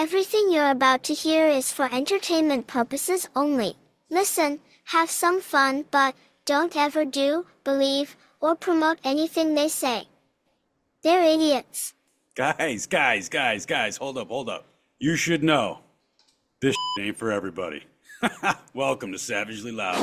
Everything you're about to hear is for entertainment purposes only. Listen, have some fun, but don't ever do, believe, or promote anything they say. They're idiots. Guys, hold up. You should know, this ain't for everybody. Welcome to Savagely Loud.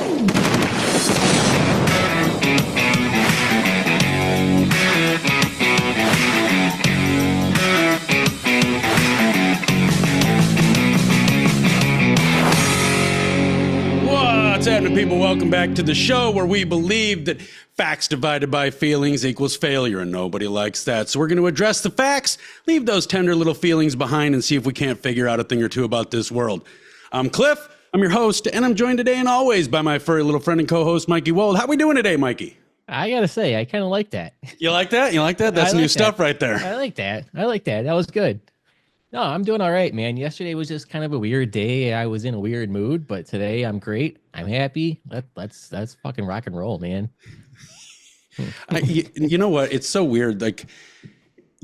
What's happening, people? Welcome back to the show where we believe that facts divided by feelings equals failure, and nobody likes that. So we're going to address the facts, leave those tender little feelings behind, and see if we can't figure out a thing or two about this world. I'm Cliff, I'm your host, and I'm joined today and always by my furry little friend and co-host, Mikey Wold. How we doing today, Mikey? I gotta say, I kind of like that. You like that? You like that? That's new stuff right there. I like that. That was good. No, I'm doing all right, man. Yesterday was just kind of a weird day. I was in a weird mood, but today I'm great. I'm happy. Let's fucking rock and roll, man. You know what? It's so weird. Like,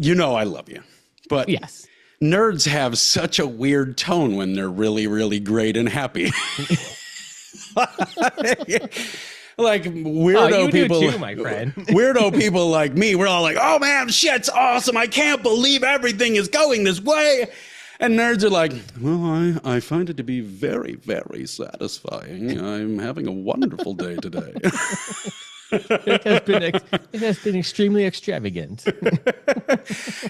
I love you, but yes, nerds have such a weird tone when they're really, really great and happy. Like weirdo people, do too, my friend. Weirdo people like me, we're all like, "Oh man, shit's awesome! I can't believe everything is going this way." And nerds are like, "Well, I find it to be very, very satisfying. I'm having a wonderful day today." It has been extremely extravagant.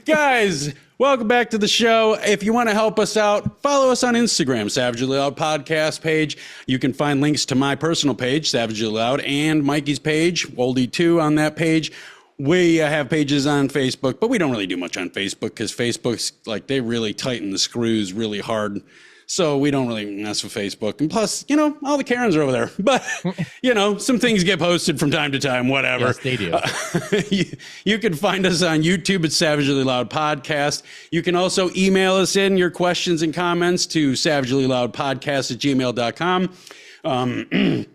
Guys, welcome back to the show. If you want to help us out, follow us on Instagram, Savagely Loud Podcast page. You can find links to my personal page, Savagely Loud, and Mikey's page, Woldy2 on that page. We have pages on Facebook, but we don't really do much on Facebook because Facebook's like, they really tighten the screws really hard. So we don't really mess with Facebook. And plus, all the Karens are over there. But, some things get posted from time to time, whatever. Yes, they do. You can find us on YouTube at Savagely Loud Podcast. You can also email us in your questions and comments to savagelyloudpodcast@gmail.com.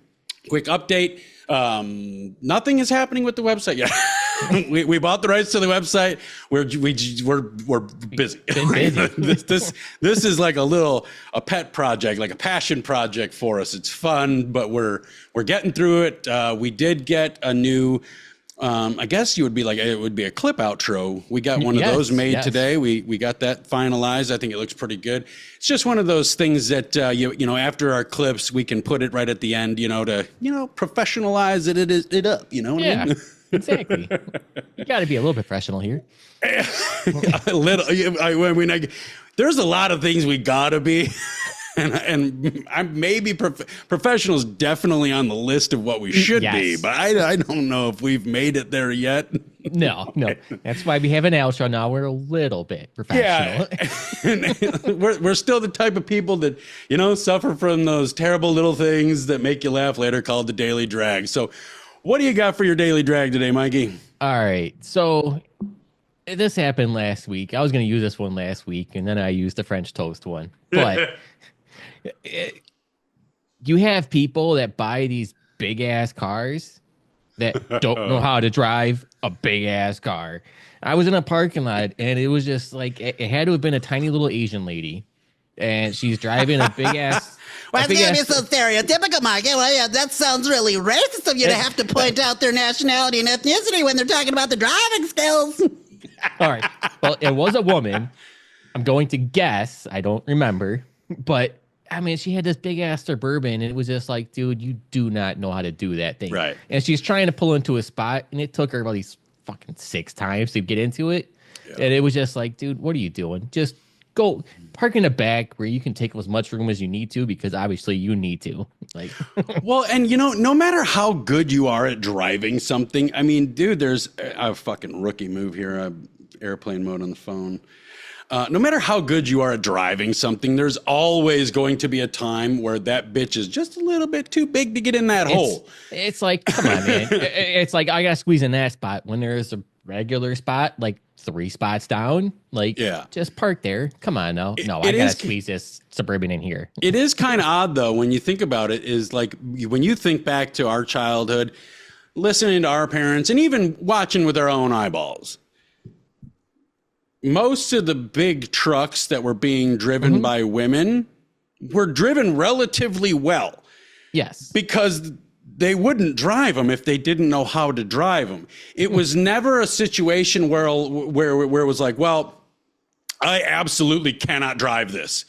Quick update. Nothing is happening with the website yet. we bought the rights to the website. We're busy. This is like a pet project, like a passion project for us. It's fun, but we're getting through it. We did get a new, I guess it would be a clip outro. We got one of those made today. We got that finalized. I think it looks pretty good. It's just one of those things that after our clips we can put it right at the end, to professionalize it up. You know what I mean? Exactly. You got to be a little professional here. A little. There's a lot of things we gotta be. And I'm maybe professionals definitely on the list of what we should be, but I don't know if we've made it there yet. No. That's why we have an outro now. We're a little bit professional. Yeah. we're still the type of people that, suffer from those terrible little things that make you laugh later called the daily drag. So what do you got for your daily drag today, Mikey? All right. So this happened last week. I was going to use this one last week, and then I used the French toast one. But you have people that buy these big ass cars that don't know how to drive a big ass car. I was in a parking lot and it was just like, it had to have been a tiny little Asian lady and she's driving a big ass. Well, it's going to be so stereotypical, Mike. Well, yeah, that sounds really racist of you to have to point out their nationality and ethnicity when they're talking about the driving skills. All right. Well, it was a woman. I'm going to guess. I don't remember. But I mean, she had this big ass Suburban, and it was just like, dude, you do not know how to do that thing. Right. And she's trying to pull into a spot, and it took her about these fucking 6 times to get into it. Yeah. And it was just like, dude, what are you doing? Just go park in the back where you can take up as much room as you need to, because obviously you need to. Like, well, and no matter how good you are at driving something, I mean, dude, there's a fucking rookie move here, airplane mode on the phone. No matter how good you are at driving something, there's always going to be a time where that bitch is just a little bit too big to get in that hole. It's like, come on, man. It's like, I got to squeeze in that spot when there's a regular spot, like 3 spots down. Like, just park there. Come on now. No, I got to squeeze this Suburban in here. It is kind of odd, though, when you think about it, is like when you think back to our childhood, listening to our parents and even watching with our own eyeballs. most of the big trucks that were being driven by women were driven relatively well. Yes. Because they wouldn't drive them if they didn't know how to drive them. It was never a situation where it was like, well, I absolutely cannot drive this.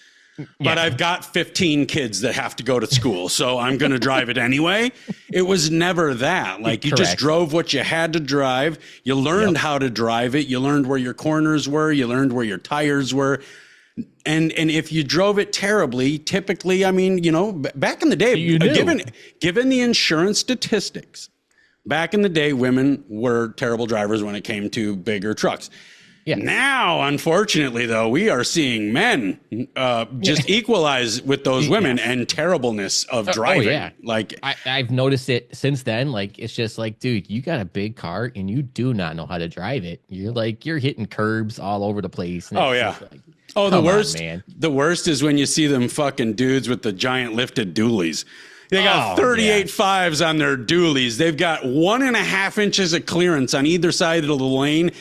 But I've got 15 kids that have to go to school, so I'm going to drive it anyway. It was never that. Like, you just drove what you had to drive. You learned how to drive it. You learned where your corners were. You learned where your tires were. And if you drove it terribly, typically, I mean, you know, back in the day, given the insurance statistics, back in the day, women were terrible drivers when it came to bigger trucks. Yeah. Now, unfortunately, though, we are seeing men just equalize with those women and terribleness of driving. Oh, yeah. Like, I've noticed it since then. Like, it's just like, dude, you got a big car and you do not know how to drive it. You're hitting curbs all over the place. And the worst, man. The worst is when you see them fucking dudes with the giant lifted dualies. They got 38 fives on their dualies. They've got 1.5 inches of clearance on either side of the lane.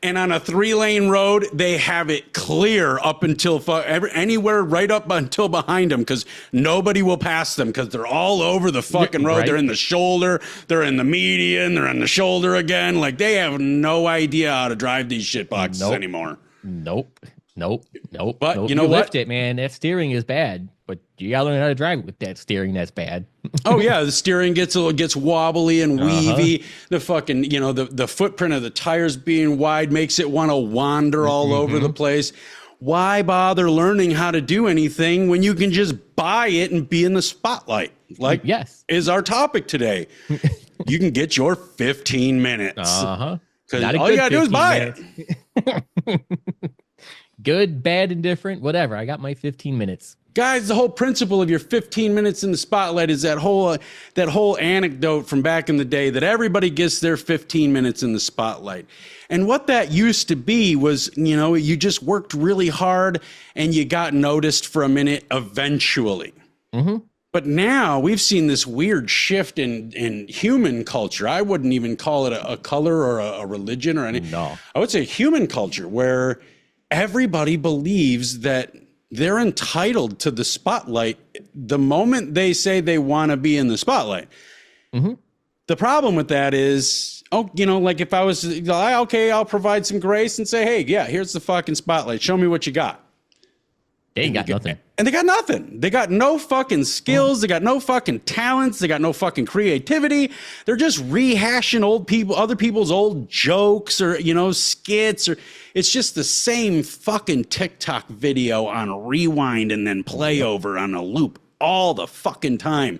And on a 3-lane road, they have it clear up until anywhere right up until behind them, because nobody will pass them because they're all over the fucking road. Right. They're in the shoulder. They're in the median. They're in the shoulder again. Like, they have no idea how to drive these shitboxes anymore. Nope. But you know what? Lift it, man. That steering is bad. But you gotta learn how to drive with that steering. That's bad. Oh yeah, the steering gets wobbly and weavy. The fucking, you know, the footprint of the tires being wide makes it want to wander all over the place. Why bother learning how to do anything when you can just buy it and be in the spotlight? Like, is our topic today. You can get your 15 minutes. Because all you gotta do is buy it. Good, bad, indifferent, whatever. I got my 15 minutes. Guys, the whole principle of your 15 minutes in the spotlight is that whole anecdote from back in the day that everybody gets their 15 minutes in the spotlight. And what that used to be was, you know, you just worked really hard and you got noticed for a minute eventually. But now we've seen this weird shift in human culture. I wouldn't even call it a color or a religion or anything. No. I would say human culture, where everybody believes that they're entitled to the spotlight the moment they say they want to be in the spotlight. The problem with that is, you know, like if I was, okay, I'll provide some grace and say, hey, yeah, here's the fucking spotlight. Show me what you got. They ain't got nothing. And they got nothing. They got no fucking skills. They got no fucking talents. They got no fucking creativity. They're just rehashing other people's old jokes or, you know, skits, or it's just the same fucking TikTok video on rewind and then play over on a loop all the fucking time.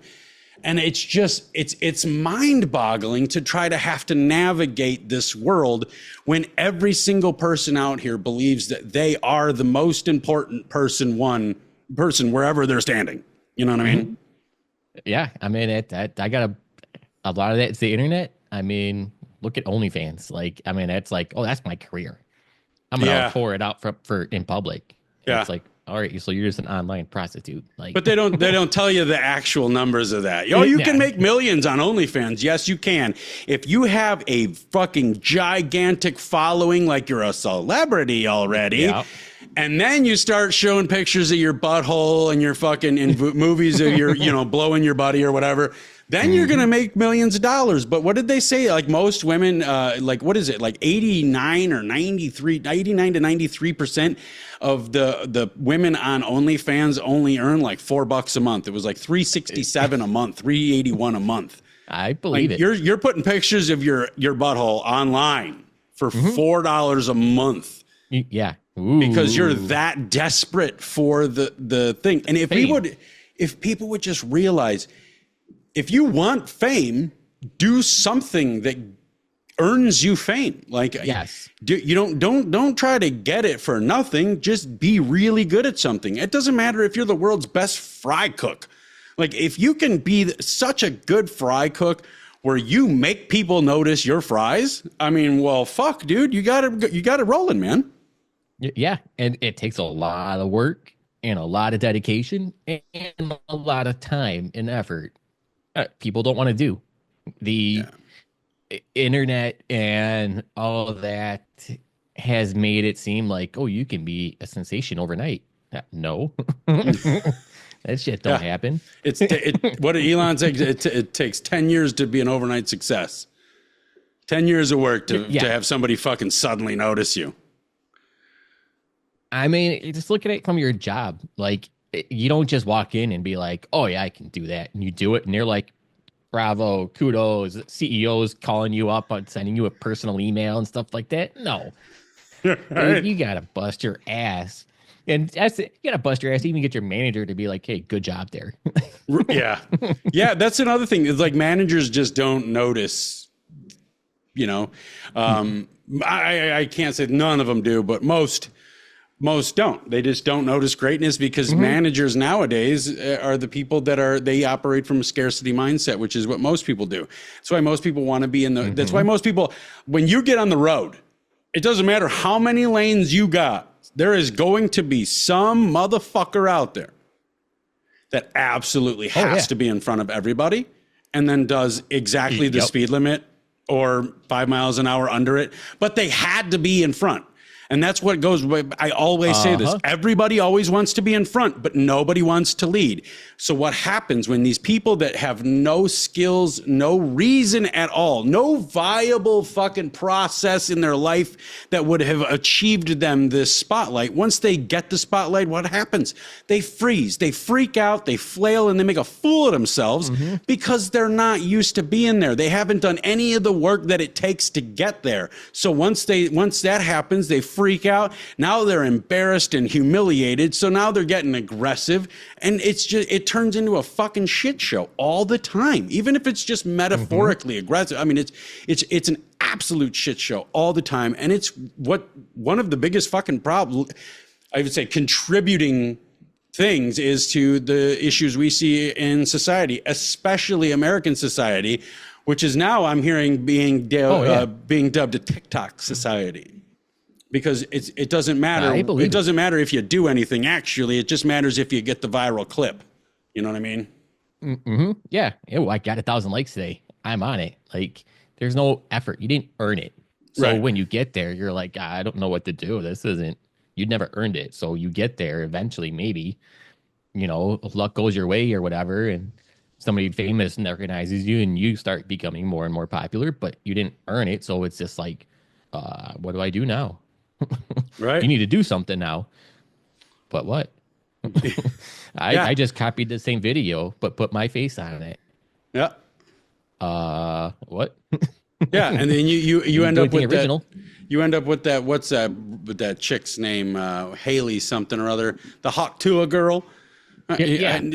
And it's just, it's mind-boggling to try to have to navigate this world when every single person out here believes that they are the most important person wherever they're standing. You know what I mean? Yeah, I mean, I got a lot of that. It's the internet. I mean, look at OnlyFans. Like, I mean, that's like, oh, that's my career. I'm gonna pour it out for in public. And it's like, all right, so you're just an online prostitute. Like, but they don't tell you the actual numbers of that. You can make millions on OnlyFans. Yes, you can. If you have a fucking gigantic following, like you're a celebrity already, and then you start showing pictures of your butthole and your fucking in movies of your, you know, blowing your buddy or whatever, then you're going to make millions of dollars. But what did they say? Like most women, like, what is it? Like 89 to 93% of the women on OnlyFans only earn like $4 a month. It was like $367 a month, $381 a month. I believe it. You're putting pictures of your butthole online for $4 a month. Yeah. Because you're that desperate for the thing. And if people would just realize, if you want fame, do something that earns you fame. Like, don't try to get it for nothing. Just be really good at something. It doesn't matter if you're the world's best fry cook. Like, if you can be such a good fry cook where you make people notice your fries, I mean, well, fuck, dude, you got it rolling, man. Yeah, and it takes a lot of work and a lot of dedication and a lot of time and effort. People don't want to do. The internet and all of that has made it seem like, oh, you can be a sensation overnight. No, that shit don't happen. What did Elon say? It takes 10 years to be an overnight success. 10 years of work to have somebody fucking suddenly notice you. I mean, just look at it from your job. Like, you don't just walk in and be like, oh yeah, I can do that. And you do it. And they're like, bravo, kudos, CEOs calling you up on sending you a personal email and stuff like that. No, Right. you got to bust your ass. And you got to bust your ass, even get your manager to be like, hey, good job there. Yeah. Yeah. That's another thing. It's like managers just don't notice, you know. I can't say none of them do, but most don't. They just don't notice greatness because managers nowadays are the people that they operate from a scarcity mindset, which is what most people do. That's why most people want to be in the, that's why most people, when you get on the road, it doesn't matter how many lanes you got, there is going to be some motherfucker out there that absolutely has to be in front of everybody and then does exactly the speed limit or 5 miles an hour under it, but they had to be in front. And that's what goes, I always say this, everybody always wants to be in front, but nobody wants to lead. So what happens when these people that have no skills, no reason at all, no viable fucking process in their life that would have achieved them this spotlight, once they get the spotlight, what happens? They freeze, they freak out, they flail, and they make a fool of themselves because they're not used to being there. They haven't done any of the work that it takes to get there. So once that happens, they freak out. Now they're embarrassed and humiliated. So now they're getting aggressive, and it turns into a fucking shit show all the time. Even if it's just metaphorically aggressive. I mean, it's an absolute shit show all the time. And it's one of the biggest fucking problems, I would say, contributing things is to the issues we see in society, especially American society, which is now I'm hearing being dubbed a TikTok society. Because it doesn't matter. It doesn't matter if you do anything. Actually, it just matters if you get the viral clip. You know what I mean? Yeah. I got 1,000 likes today. I'm on it. Like, there's no effort. You didn't earn it. So when you get there, you're like, I don't know what to do. You never earned it. So you get there eventually, maybe, luck goes your way or whatever. And somebody famous recognizes you and you start becoming more and more popular, but you didn't earn it. So it's just like, what do I do now? Right. You need to do something now. But what? I just copied the same video, but put my face on it. Yeah. What? Yeah, and then you end up with original. You end up with that. What's that? With that chick's name, Haley something or other, the Hawk Tua girl.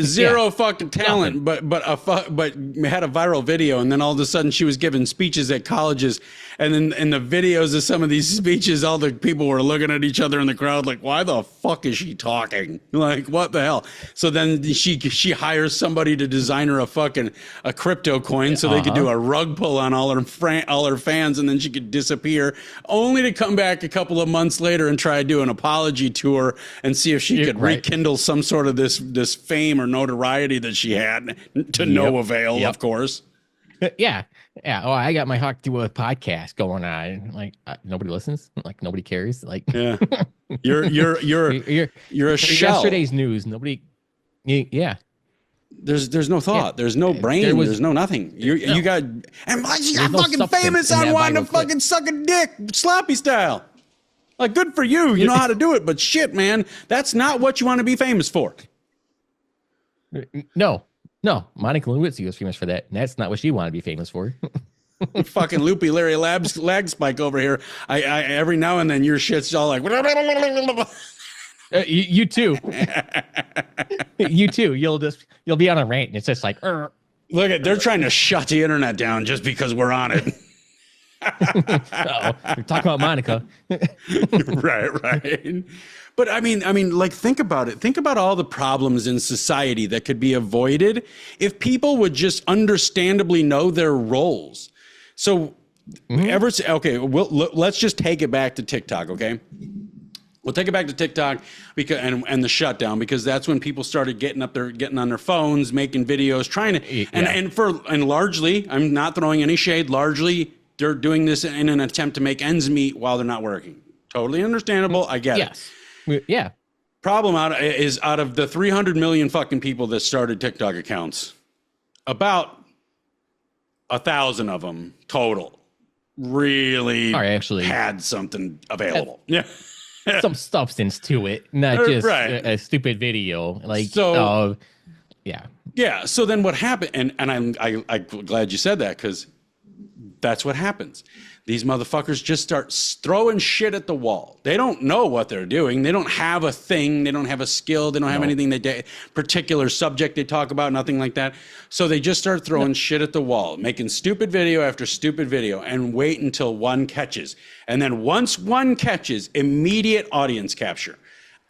Zero fucking talent, but had a viral video, and then all of a sudden she was giving speeches at colleges, and then in the videos of some of these speeches, all the people were looking at each other in the crowd like, "Why the fuck is she talking? Like, what the hell?" So then she hires somebody to design her a crypto coin so they could do a rug pull on all her fans, and then she could disappear, only to come back a couple of months later and try to do an apology tour and see if she could rekindle some sort of this fame or notoriety that she had to no avail, of course. Yeah. Oh, I got my Hawk to a podcast going on. Like, nobody listens. Like, nobody cares. Like, yeah, you're a shell. Yesterday's news. Nobody. Yeah. There's no thought. Yeah. There's no brain. There's no nothing. You got, and why you got fucking famous on wanting to fucking suck a dick sloppy style. Like, good for you. You know how to do it, but shit, man, that's not what you want to be famous for. No, Monica Lewinsky was famous for that, and that's not what she wanted to be famous for. Fucking loopy Larry lag spike over here. I every now and then your shit's all like. You too. You too. You'll be on a rant, and it's just like. Look at, they're trying to shut the internet down just because we're on it. You're talking about Monica. Right. But I mean, like, think about it. Think about all the problems in society that could be avoided if people would just understandably know their roles. So, let's just take it back to TikTok, okay? We'll take it back to TikTok because and the shutdown, because that's when people started getting on their phones, making videos, trying to and largely, I'm not throwing any shade. Largely, they're doing this in an attempt to make ends meet while they're not working. Totally understandable. I get it. Yeah. Problem out of the 300 million fucking people that started TikTok accounts, about 1,000 of them total really had something available. Yeah. Some substance to it, not just a stupid video. Like, so, yeah. Yeah. So then what happened? And I'm glad you said that, because that's what happens. These motherfuckers just start throwing shit at the wall. They don't know what they're doing. They don't have a thing. They don't have a skill. They don't have anything particular subject they talk about, nothing like that. So they just start throwing shit at the wall, making stupid video after stupid video, and wait until one catches. And then once one catches, immediate audience capture.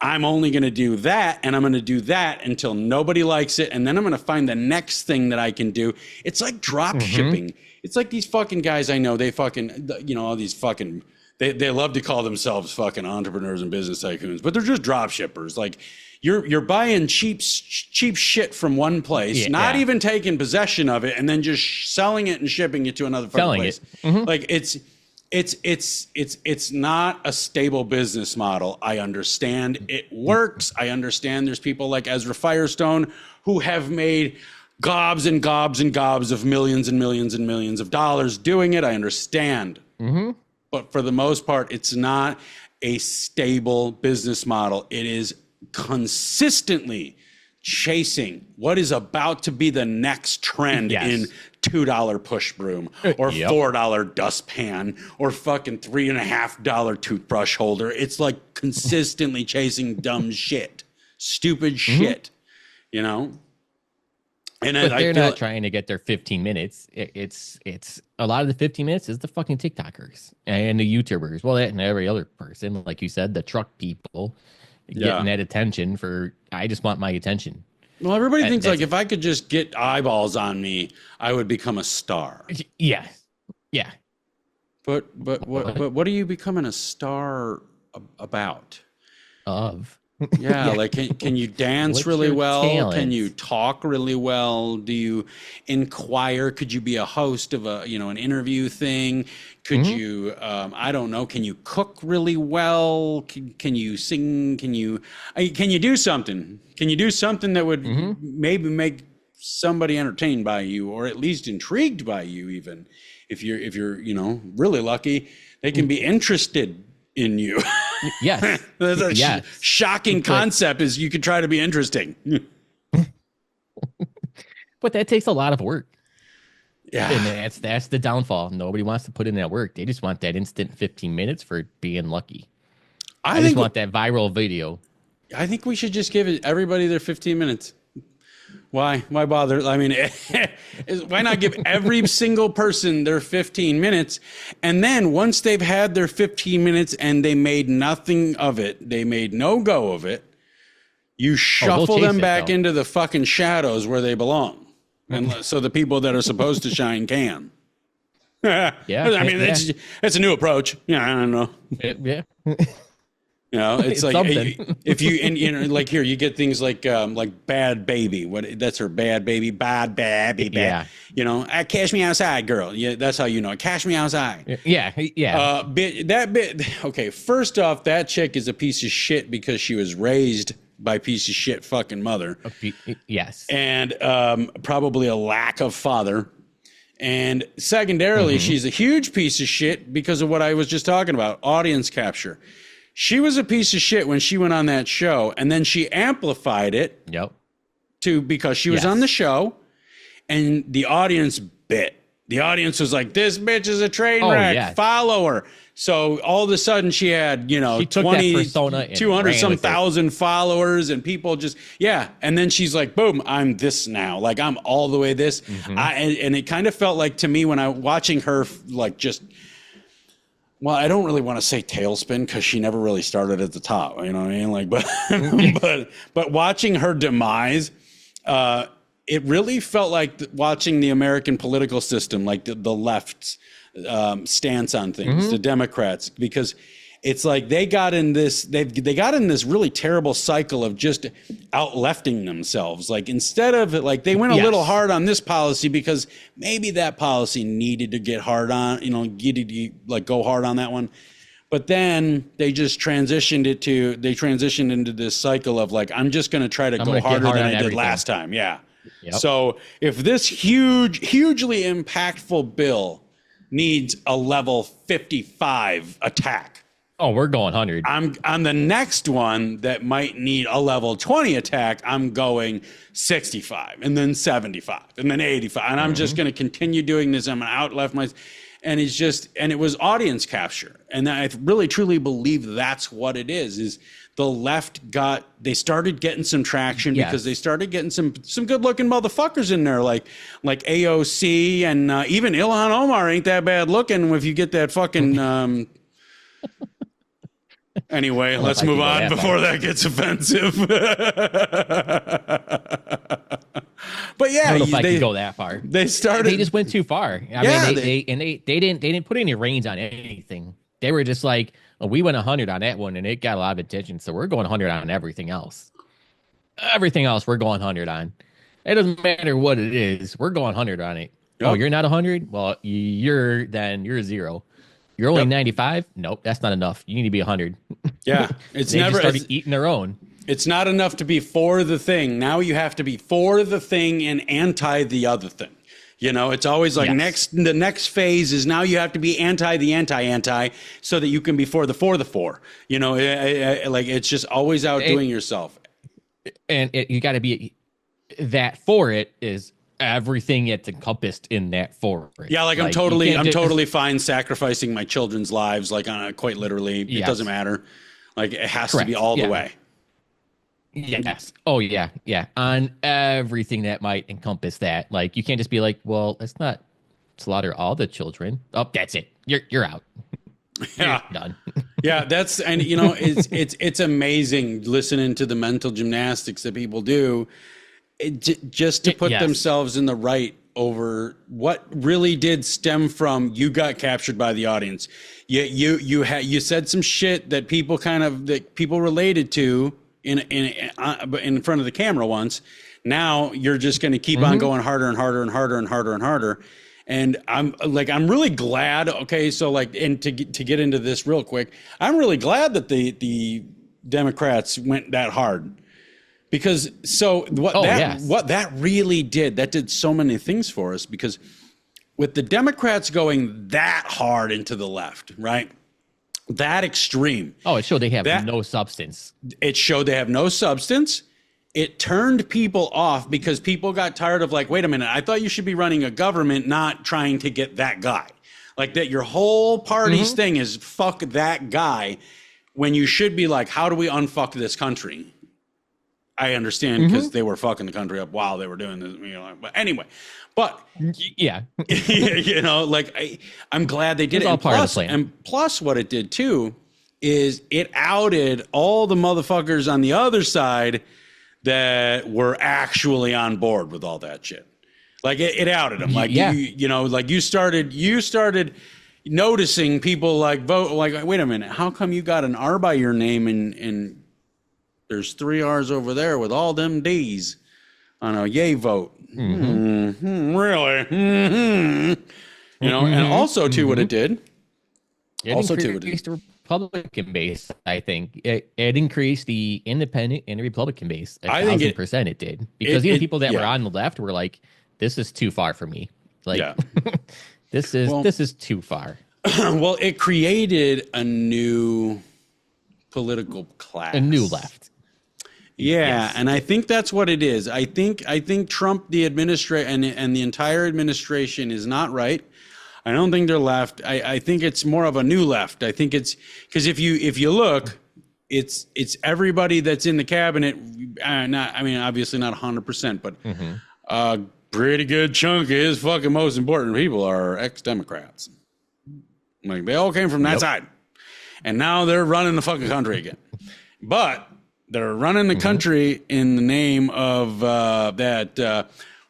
I'm only going to do that, and I'm going to do that until nobody likes it, and then I'm going to find the next thing that I can do. It's like drop shipping. It's like these fucking guys I know, they fucking, all these fucking, they love to call themselves fucking entrepreneurs and business tycoons, but they're just drop shippers. Like, you're buying cheap shit from one place, not even taking possession of it, and then just selling it and shipping it to another fucking place. Like, it's not a stable business model. I understand it works. I understand there's people like Ezra Firestone who have made gobs and gobs and gobs of millions and millions and millions of dollars doing it. I understand. But for the most part, it's not a stable business model. It is consistently chasing what is about to be the next trend in $2 push broom or $4 dustpan or fucking $3.50 toothbrush holder. It's like consistently chasing dumb shit, stupid shit, And but they're not trying to get their 15 minutes. It's a lot of the 15 minutes is the fucking TikTokers and the YouTubers. Well, that and every other person, like you said, the truck people getting that attention for, I just want my attention. Well, everybody thinks like if I could just get eyeballs on me, I would become a star. Yeah. Yeah. But what are you becoming a star about? Like can you dance really well? Talent? Can you talk really well? Do you inquire? Could you be a host of an interview thing? Could you I don't know, can you cook really well? Can you sing? Can you do something? Can you do something that would maybe make somebody entertained by you, or at least intrigued by you? Even if you're really lucky, they can be interested in you. Yes. That's a shocking concept, is you could try to be interesting. But that takes a lot of work. Yeah. And that's the downfall. Nobody wants to put in that work. They just want that instant 15 minutes for being lucky. I just want that viral video. I think we should just give everybody their 15 minutes. Why bother? I mean, why not give every single person their 15 minutes? And then once they've had their 15 minutes and they made nothing of it, they made no go of it, you shuffle them back into the fucking shadows where they belong. And so the people that are supposed to shine can. I mean, it's a new approach. Yeah, I don't know. Yeah. It's like if you like here you get things like Bad Baby. That's her Bad Baby. Yeah. Cash me outside, girl. Yeah, that's how you know it. Cash me outside. Yeah. Okay, first off, that chick is a piece of shit because she was raised by piece of shit fucking mother. Yes. And probably a lack of father. And secondarily, she's a huge piece of shit because of what I was just talking about, audience capture. She was a piece of shit when she went on that show, and then she amplified it because she was on the show, and the audience bit. The audience was like, this bitch is a train wreck, follow her. So all of a sudden she had, 200 some thousand followers, and people just, and then she's like, boom, I'm this now. Like, I'm all the way this. And it kind of felt like to me when I watching her, like, just, well, I don't really want to say tailspin because she never really started at the top. You know what I mean? Like, but watching her demise, it really felt like watching the American political system, like the left's stance on things, the Democrats, because it's like they got in this really terrible cycle of just out-lefting themselves. Like, instead of like, they went a little hard on this policy because maybe that policy needed to get hard on, go hard on that one. But then they just transitioned into this cycle of like, I'm just going to try to go harder than I did last time. Yeah. Yep. So if this hugely impactful bill needs a level 55 attack, oh, we're going 100. On the next one that might need a level 20 attack, I'm going 65 and then 75 and then 85. And I'm just going to continue doing this. I'm going to outleft my, and it was audience capture. And I really truly believe that's what it is the left they started getting some traction because they started getting some good looking motherfuckers in there, like AOC and even Ilhan Omar ain't that bad looking if you get that fucking, anyway, let's move on before that gets offensive. But yeah, I don't know if I can go that far. They just went too far. I mean, they didn't put any reins on anything. They were just like, oh, we went 100 on that one and it got a lot of attention, so we're going 100 on everything else. Everything else we're going 100 on. It doesn't matter what it is. We're going 100 on it. Yep. Oh, you're not 100? Well, you're 0. You're only 95? Nope, that's not enough. You need to be 100. Yeah, it's they never started eating their own. It's not enough to be for the thing. Now you have to be for the thing and anti the other thing. You know, it's always like the next phase is now you have to be anti the anti so that you can be for the 4. You know, like it's just always outdoing yourself. And you got to be that for it is everything it's encompassed in that for it. Yeah, like I'm totally fine sacrificing my children's lives, like quite literally. It doesn't matter. Like it has to be all the way. Yes. Oh yeah. Yeah. On everything that might encompass that. Like you can't just be like, well, let's not slaughter all the children. Oh, that's it. You're out. Yeah. You're done. Yeah. And you know, it's amazing listening to the mental gymnastics that people do just to put themselves in the right over what really did stem from you got captured by the audience. You said some shit that people related to in front of the camera once. Now you're just going to keep on going harder and harder and harder and harder and harder. And I'm really glad. Okay. So and to get into this real quick, I'm really glad that the Democrats went that hard because what that really did, that did so many things for us because with the Democrats going that hard into the left, right? That extreme. Oh, it showed they have no substance. It showed they have no substance. It turned people off because people got tired of like, wait a minute, I thought you should be running a government, not trying to get that guy. Like that your whole party's thing is fuck that guy when you should be like, how do we unfuck this country? I understand because they were fucking the country up while they were doing this. You know, but anyway, yeah, you know, like I'm glad they did it. All part of the plan. And plus, what it did too is it outed all the motherfuckers on the other side that were actually on board with all that shit. Like it outed them. Like you know, like you started noticing people like vote like, wait a minute, how come you got an R by your name and there's 3 R's over there with all them D's on a yay vote? Really? You know, and also too what it did. Increased the Republican base. I think it increased the independent and the Republican base. 1,000% it did because even people that were on the left were like, "This is too far for me." Like, this is too far. Well, it created a new political class, a new left. Yeah, and I think that's what it is. I think Trump, the administration, and the entire administration is not right. I don't think they're left. I think it's more of a new left. I think it's because if you look, it's everybody that's in the cabinet. Obviously not 100%, but a pretty good chunk of his fucking most important people are ex-Democrats. Like they all came from that side, and now they're running the fucking country again. But they're running the country in the name of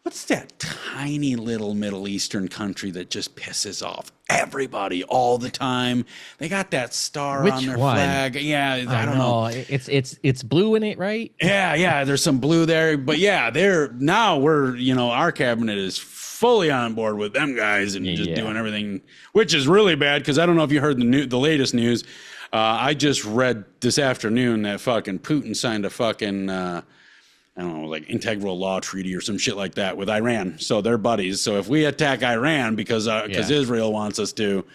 what's that tiny little Middle Eastern country that just pisses off everybody all the time? They got that star on their flag. Yeah, I don't know. It's blue in it, right? Yeah. There's some blue there, but yeah, our cabinet is fully on board with them guys and just doing everything, which is really bad because I don't know if you heard the latest news. I just read this afternoon that fucking Putin signed a fucking, I don't know, like integral law treaty or some shit like that with Iran. So they're buddies. So if we attack Iran because Israel wants us to,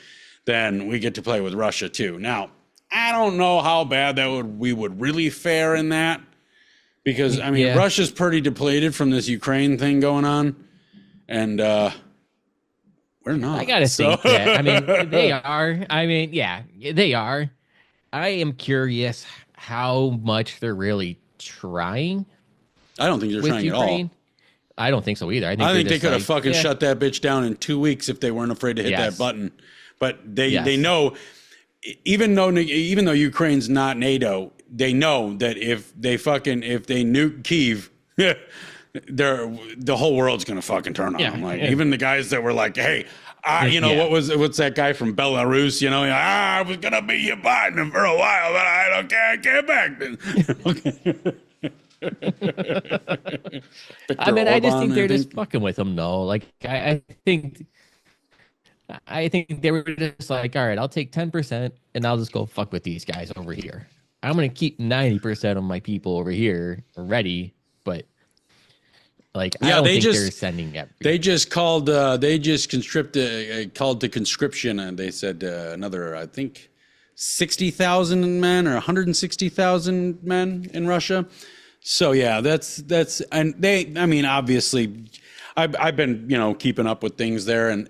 then we get to play with Russia too. Now, I don't know how bad we would really fare in that, because I mean Russia's pretty depleted from this Ukraine thing going on, and we're not. I gotta think that. I mean, they are. I mean, yeah, they are. I am curious how much they're really trying. I don't think they're trying Ukraine. at all. I don't think so either. I think they could have fucking shut that bitch down in 2 weeks if they weren't afraid to hit that button. But they know, even though Ukraine's not NATO, they know that if they nuke Kyiv, the whole world's gonna fucking turn on them. Like even the guys that were like, hey. What's that guy from Belarus? I was gonna be your partner for a while, but I don't care. I came back. I mean, I just think they're just fucking with them, though. Like, I think they were just like, all right, I'll take 10% and I'll just go fuck with these guys over here. I'm gonna keep 90% of my people over here ready, but. Like, I don't think they're sending it. They just called. They just called to conscription, and they said another, I think, 60,000 men or 160,000 men in Russia. So yeah, that's and they. I mean, obviously, I've been keeping up with things there, and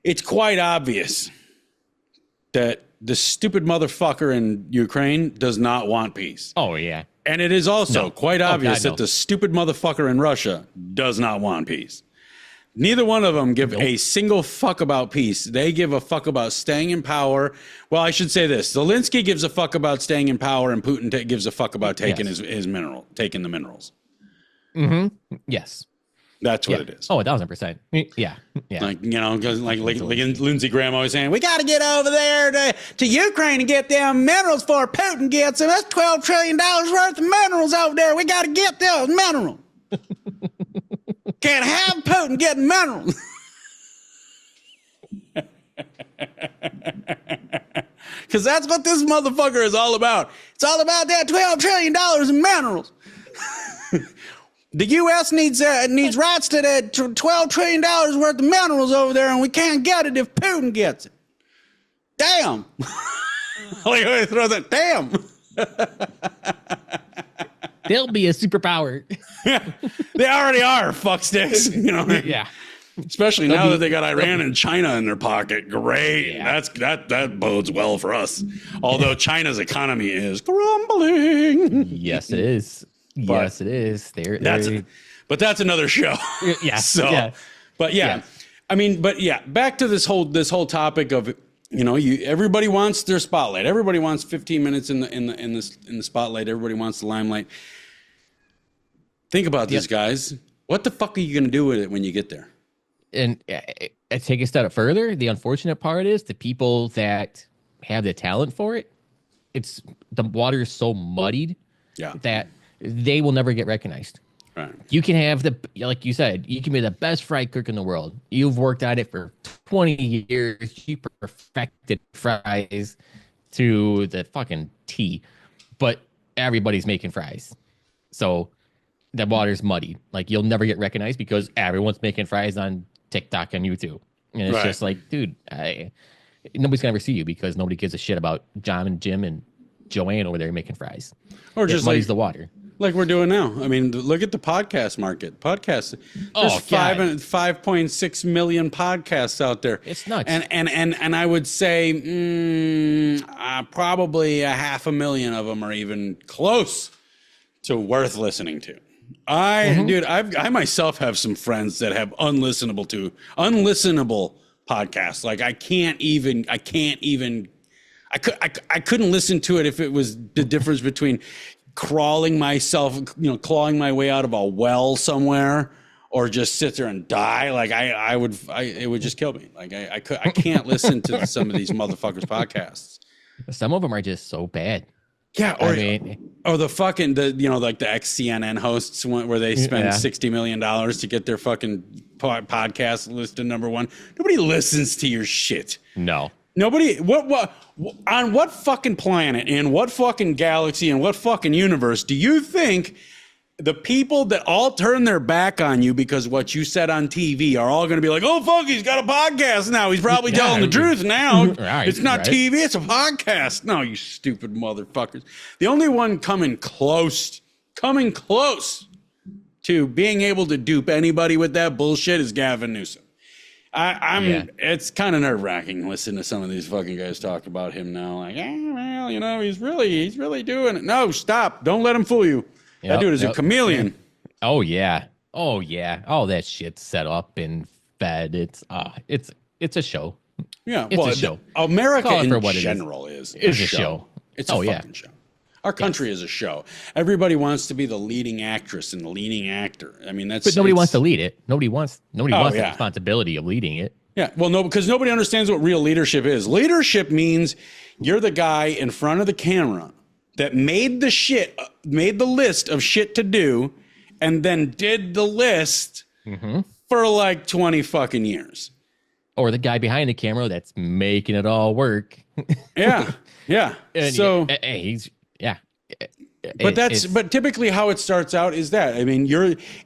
it's quite obvious that the stupid motherfucker in Ukraine does not want peace. Oh yeah. And it is also quite obvious that the stupid motherfucker in Russia does not want peace. Neither one of them give a single fuck about peace. They give a fuck about staying in power. Well, I should say this. Zelensky gives a fuck about staying in power, and Putin gives a fuck about taking taking the minerals. Mm-hmm. Yes. That's what it is. Oh, 1,000%. Yeah. Like, because like Lindsey Graham always saying, we got to get over there to Ukraine and get them minerals before Putin gets them. That's $12 trillion worth of minerals over there. We got to get those minerals. Can't have Putin getting minerals. Because that's what this motherfucker is all about. It's all about that $12 trillion in minerals. The U.S. needs rights to that $12 trillion worth of minerals over there, and we can't get it if Putin gets it. Damn. Like, throw that. Damn. They'll be a superpower. They already are, fucksticks. Yeah. Especially now that they got Iran and China in their pocket. Great. Yeah. That bodes well for us. Although China's economy is crumbling. Yes, it is. Yes, it is. But that's another show. Yeah. So, but yeah, I mean, back to this whole topic of, everybody wants their spotlight. Everybody wants 15 minutes in the spotlight. Everybody wants the limelight. Think about this, guys. What the fuck are you going to do with it when you get there? And I take a step further. The unfortunate part is the people that have the talent for it. The water is so muddied that they will never get recognized. Right. You can have like you said, you can be the best fry cook in the world. You've worked at it for 20 years. You perfected fries to the fucking T, but everybody's making fries. So the water's muddy. Like, you'll never get recognized because everyone's making fries on TikTok and YouTube. And it's just like, dude, nobody's gonna ever see you because nobody gives a shit about John and Jim and Joanne over there making fries. Or just muddies the water. Like we're doing now. I mean, look at the podcast market. Podcasts. There's 5.6 million podcasts out there. It's nuts. And I would say probably 500,000 of them are even close to worth listening to. Dude, I myself have some friends that have unlistenable podcasts. Like I couldn't listen to it if it was the difference between clawing my way out of a well somewhere or just sit there and die. Like it would just kill me. Like I can't listen to some of these motherfuckers podcasts. Some of them are just so bad. Yeah. Or the fucking, like the ex-CNN hosts where they spend $60 million to get their fucking podcast listed number one. Nobody listens to your shit. No. Nobody, what, on what fucking planet, in what fucking galaxy, in what fucking universe do you think the people that all turn their back on you because what you said on TV are all going to be like, oh, fuck, he's got a podcast now. He's probably telling the truth now. Right, it's not TV, it's a podcast. No, you stupid motherfuckers. The only one coming close to being able to dupe anybody with that bullshit is Gavin Newsom. It's kind of nerve wracking listening to some of these fucking guys talk about him now. Like, well, you know, he's really doing it. No, stop. Don't let him fool you. That dude is a chameleon. Oh yeah. All that shit's set up and fed. It's a show. Yeah. It's a show. America in general is a show. It's a fucking show. Our country is a show. Everybody wants to be the leading actress and the leading actor. I mean, but nobody wants to lead it. Nobody wants the responsibility of leading it. Yeah. Well, no, because nobody understands what real leadership is. Leadership means you're the guy in front of the camera that made the list of shit to do, and then did the list for like 20 fucking years. Or the guy behind the camera that's making it all work. Yeah. And so he's. But typically how it starts out is that, I mean,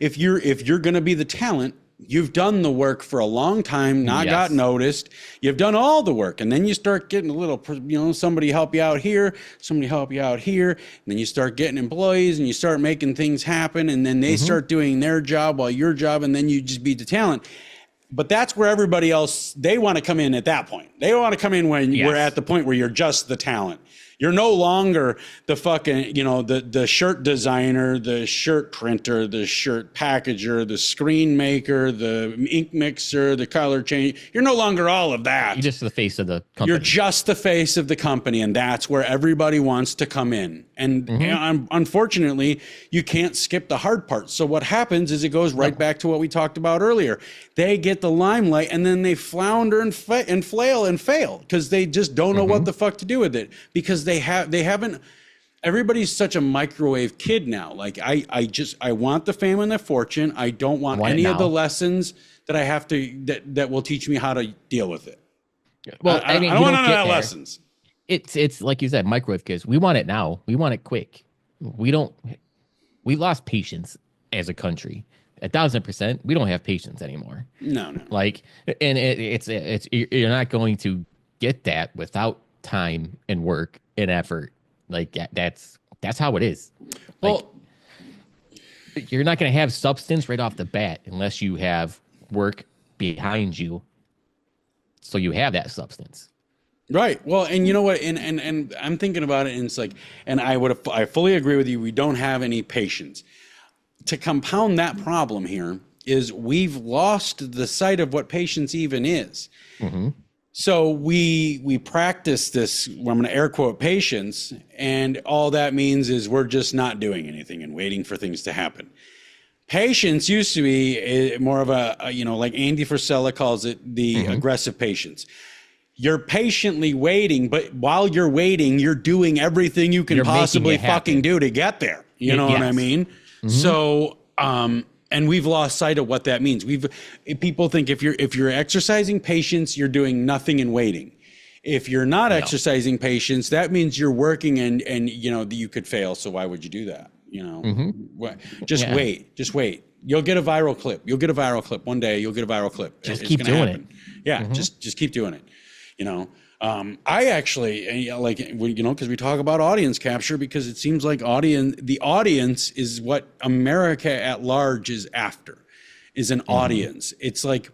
if you're going to be the talent, you've done the work for a long time, got noticed. You've done all the work, and then you start getting a little, somebody help you out here, and then you start getting employees, and you start making things happen, and then they start doing their job while your job, and then you just be the talent. But that's where everybody else, they want to come in at that point. They want to come in when we're at the point where you're just the talent. You're no longer the fucking, the shirt designer, the shirt printer, the shirt packager, the screen maker, the ink mixer, the color change. You're no longer all of that. You're just the face of the company. You're just the face of the company, and that's where everybody wants to come in. And unfortunately, you can't skip the hard part. So what happens is it goes right back to what we talked about earlier. They get the limelight, and then they flounder and flail and fail because they just don't know what the fuck to do with it, because they haven't. Everybody's such a microwave kid now. Like I want the fame and the fortune. I don't want any of the lessons that I have to that will teach me how to deal with it. Well, I don't want none of that lessons. It's like you said, microwave kids. We want it now. We want it quick. We lost patience as a country. 1,000%. We don't have patience anymore. No. Like, and it's you're not going to get that without time and work and effort. Like that's how it is. Like, well, you're not going to have substance right off the bat unless you have work behind you. So you have that substance. Right. Well, and you know what? And I'm thinking about it, and it's like, and I fully agree with you. We don't have any patience. To compound that problem here is we've lost the sight of what patience even is. So we practice this, I'm going to air quote, patience, and all that means is we're just not doing anything and waiting for things to happen. Patience used to be more of a like Andy Frisella calls it, the aggressive patience. You're patiently waiting, but while you're waiting, you're doing everything you can possibly fucking do to get there. You know what I mean? So, and we've lost sight of what that means. People think if you're exercising patience, you're doing nothing and waiting. If you're not exercising patience, that means you're working and you could fail. So why would you do that? Just wait. You'll get a viral clip. One day you'll get a viral clip. Just keep doing it. Yeah. Just keep doing it. I actually because we talk about audience capture, because it seems like the audience is what America at large is after, is an audience. It's like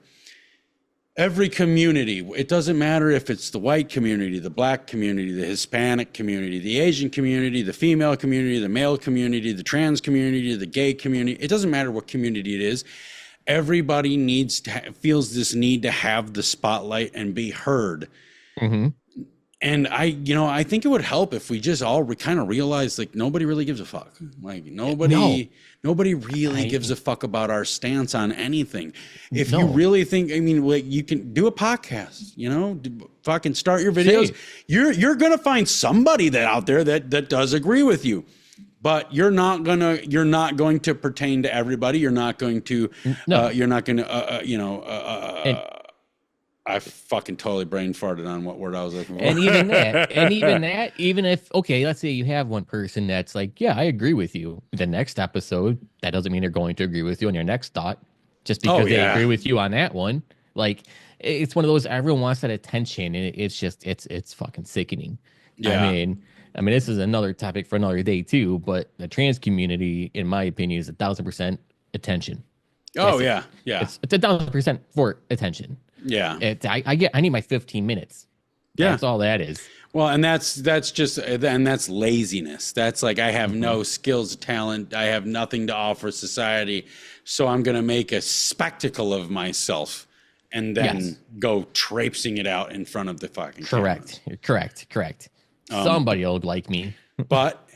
every community, it doesn't matter if it's the white community, the black community, the Hispanic community, the Asian community, the female community, the male community, the trans community, the gay community. It doesn't matter what community it is. Everybody feels this need to have the spotlight and be heard. And I think it would help if we just all kind of realize, like, nobody really gives a fuck. Like nobody really gives a fuck about our stance on anything. If you really think, like, you can do a podcast, fucking start your videos. You're going to find somebody out there that does agree with you. But you're not going to pertain to everybody. You're not going to, I fucking totally brain farted on what word I was looking for. And even that, even if, okay, let's say you have one person that's like, yeah, I agree with you. The next episode, that doesn't mean they're going to agree with you on your next thought, just because they agree with you on that one. Like, it's one of those, everyone wants that attention, and it's just, it's fucking sickening. Yeah. I mean, this is another topic for another day too, but the trans community, in my opinion, is 1,000% attention. Oh, yeah. Yeah. It's 1,000% for attention. Yeah. I need my 15 minutes. Yeah. That's all that is. Well, and that's laziness. That's like, I have no skills, talent. I have nothing to offer society. So I'm going to make a spectacle of myself and then go traipsing it out in front of the fucking Correct. Somebody will like me. But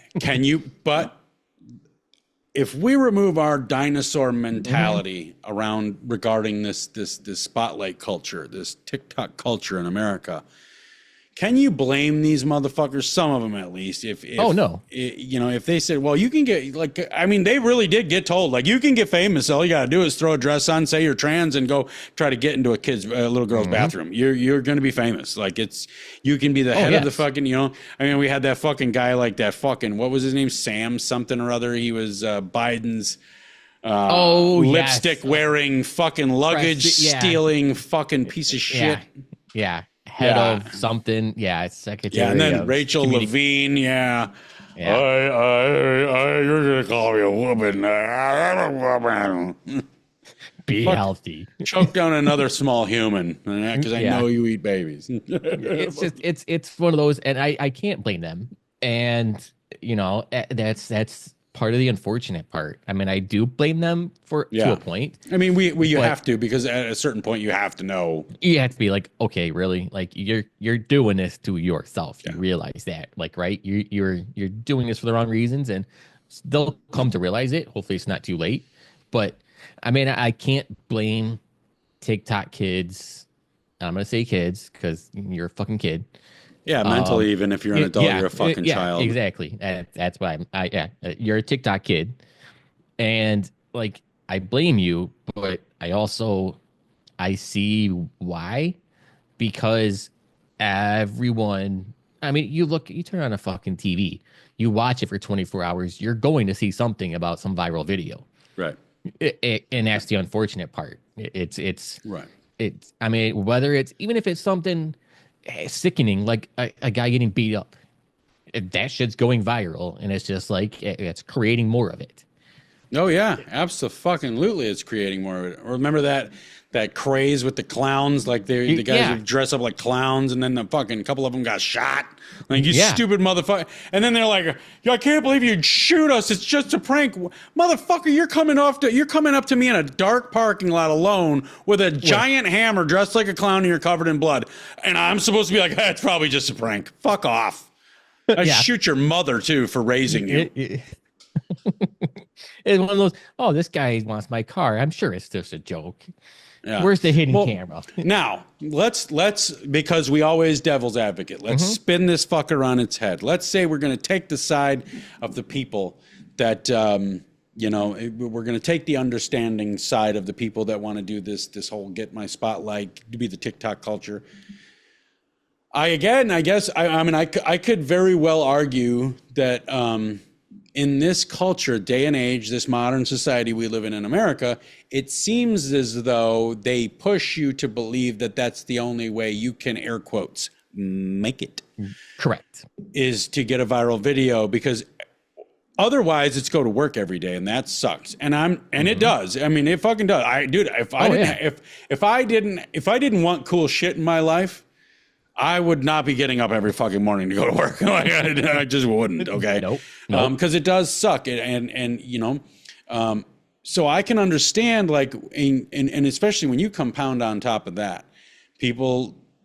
if we remove our dinosaur mentality around regarding this spotlight culture, this TikTok culture in America, can you blame these motherfuckers? Some of them, at least. If they said, well, you can get they really did get told, like, you can get famous. All you gotta do is throw a dress on, say you're trans, and go try to get into a little girl's bathroom. You're gonna be famous. Like, you can be the head of the fucking. We had that fucking guy, like that fucking, what was his name, Sam something or other. He was Biden's lipstick wearing, fucking luggage stealing, fucking piece of shit. Yeah. Head of something, secretary. Yeah, and then Rachel Levine, you're gonna call me a woman. I'm a woman. Be healthy. Choke down another small human because I know you eat babies. it's one of those, and I can't blame them. And that's part of the unfortunate part. I mean, I do blame them to a point. I mean, you have to, because at a certain point you have to know. You have to be like, okay, really? Like, you're doing this to yourself. You realize that, like, right? You're doing this for the wrong reasons, and they'll come to realize it. Hopefully it's not too late. But I mean, I can't blame TikTok kids. I'm gonna say kids because you're a fucking kid. Yeah, mentally, even if you're an adult, you're a fucking child. Exactly. That's why you're a TikTok kid. And, like, I blame you, but I see why. Because everyone, you turn on a fucking TV, you watch it for 24 hours, you're going to see something about some viral video. Right. And that's the unfortunate part. It's right. Whether it's, even if it's something sickening, like a guy getting beat up, that shit's going viral, and it's just like, it's creating more of it. Oh yeah, absolutely, it's creating more of it. Remember that craze with the clowns, like the guys would dress up like clowns, and then the fucking couple of them got shot. Like, you stupid motherfucker. And then they're like, I can't believe you'd shoot us. It's just a prank. Motherfucker, you're coming up to me in a dark parking lot alone with a giant hammer dressed like a clown, and you're covered in blood. And I'm supposed to be like, it's probably just a prank. Fuck off. I shoot your mother too for raising you. It's one of those, this guy wants my car. I'm sure it's just a joke. Yeah. Where's the hidden camera? Now, let's because we always devil's advocate. Let's spin this fucker on its head. Let's say we're going to take the side of the people that, we're going to take the understanding side of the people that want to do this whole get my spotlight, to be the TikTok culture. I could very well argue that in this culture, day and age, this modern society we live in America, it seems as though they push you to believe that that's the only way you can, air quotes, make it. Correct. Is to get a viral video, because otherwise it's go to work every day, and that sucks. And it does. I mean, it fucking does. If I didn't want cool shit in my life, I would not be getting up every fucking morning to go to work. I just wouldn't. Okay. Nope. Because it does suck. So I can understand, like, and especially when you compound on top of that,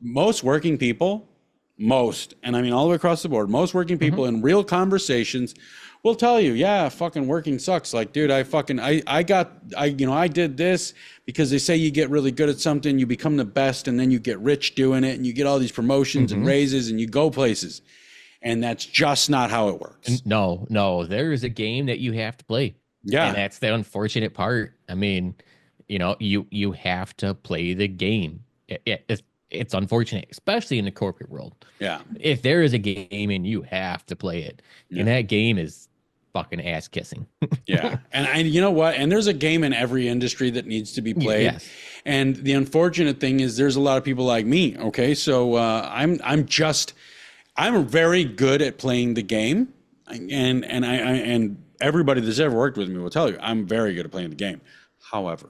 most working people, and I mean all the way across the board, most working people in real conversations will tell you, fucking working sucks. Like, dude, I did this because they say you get really good at something, you become the best, and then you get rich doing it, and you get all these promotions and raises, and you go places. And that's just not how it works. No, there is a game that you have to play. Yeah. And that's the unfortunate part. I mean, you have to play the game. it's unfortunate, especially in the corporate world. Yeah. If there is a game and you have to play it, and that game is fucking ass kissing. Yeah. And you know what? And there's a game in every industry that needs to be played. Yes. And the unfortunate thing is there's a lot of people like me. Okay. So I'm very good at playing the game. And everybody that's ever worked with me will tell you I'm very good at playing the game. However,